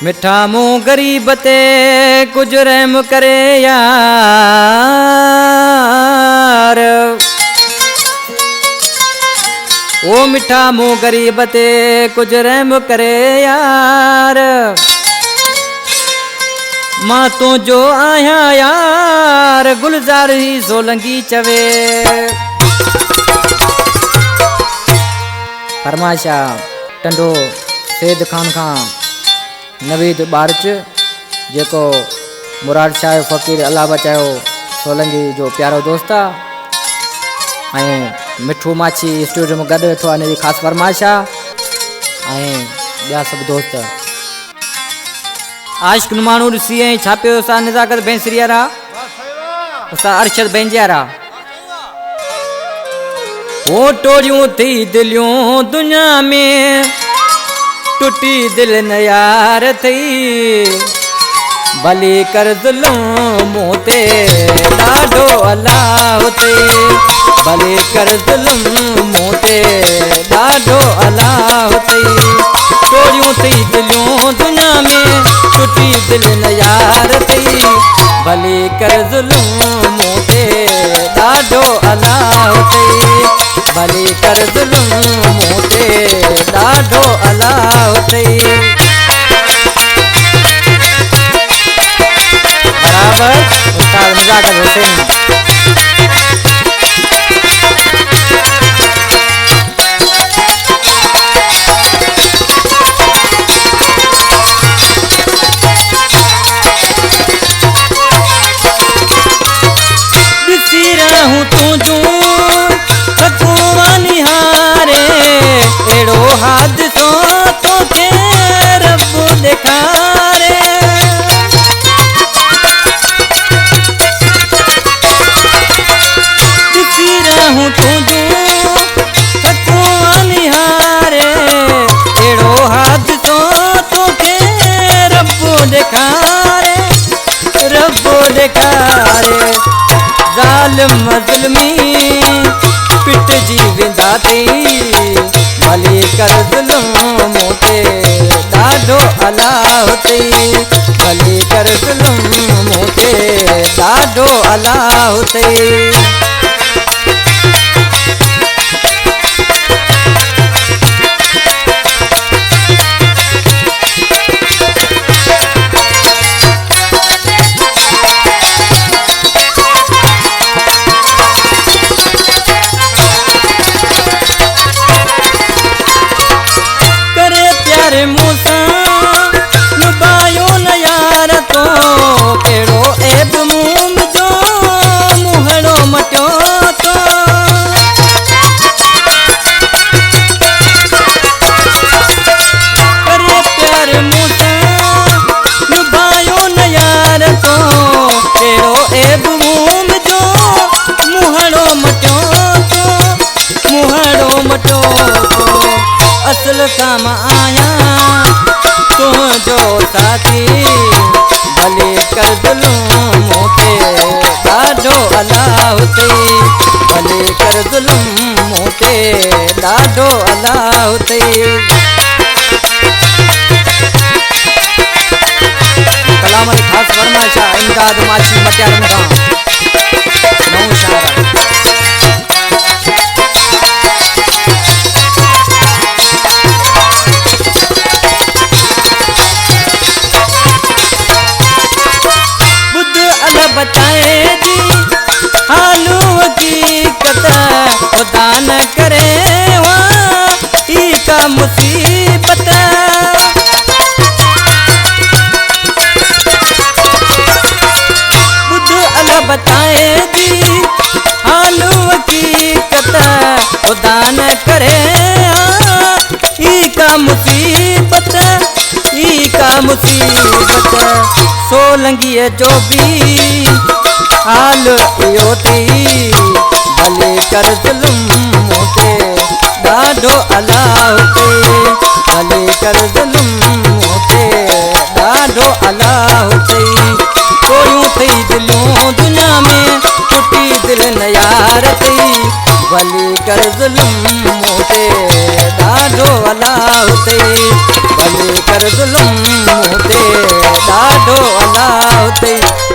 मिठा मुँह गरीब ते कुछ रहम करे यार। ओ मिठा मुँह गरीब ते कुछ रहम करे यार। मां तो जो आया यार गुलजार ही सोलंगी चवे। फरमाइशा टंडो सैद खान खां नवीद बारच जेको मुराद शाह फ़कीर अल्लाह बचायो सोलंगी जो प्यारो दोस्त आहे। मिठू माछी स्टूडियो में गॾु वेठो आहे, हिन जी ख़ासि फरमाइश आहे। ॿिया सभु दोस्त आशिक़ माण्हू ॾिसी ऐं छापियो असां निज़ाकत भैंसरी वारा असां अरशद बेंजियारा। ओ टोरियूं थी दिलियूं दुनिया में टूटी दिल न यार थी। भली कर ज़ुल्म ते ॾाढो अलाह ते। भली कर ज़ुल्म ते ॾाढो अलाह ते। टोरियूं थी दिलियूं दुनिया में टूटी दिल न यार थी। भली कर ज़ुल्म ते ॾाढो अलाह ते। भली कर ज़ुल्म ते ॾाढो अलाह ते। बराबर उस्ताद मुज़ाकिर हुसैन। एड़ो हादसो तोखे रब ॾेखारे। ॾिसी रहूं तुंहिंजूं सकुआ निहारे। एड़ो हादसो तोखे रब ॾेखारे। रब ॾेखारे। ज़ालिम ज़ुल्मी पिटजी वेंदा थी। भली कर ज़ुल्म ते ॾाढो अलाह ते। भली कर ज़ुल्म ते ॾाढो अलाह ते। असल काम आया तुझो साथी। भली कर ज़ुल्म ते ॾाढो अलाह ते। भली कर ज़ुल्म ते ॾाढो अलाह ते। कलाम जी ख़ासि फरमाइश आहे इमदाद माछी मटियारनि खां नओं शायर। बताए दी हालू हकीकत खुदा न करे ई का मुसीबत। बुध अल्लाह बताए दी हालू हकीकत खुदा न करे ई का मुसीबत। ई का मुसीबत। सोलंगी जो भी हाल इहो थी। भली कर ज़ुल्म ते ॾाढो अलाह ते। भली कर ज़ुल्म ते ॾाढो अलाह ते। कोयूं थी दिलियूं दुनिया में टूटी दिल न यार थी। भली कर ज़ुल्म ते ॾाढो अलाह ते। भली कर ज़ुल्म मूं ते ॾाढो अलाह अथई।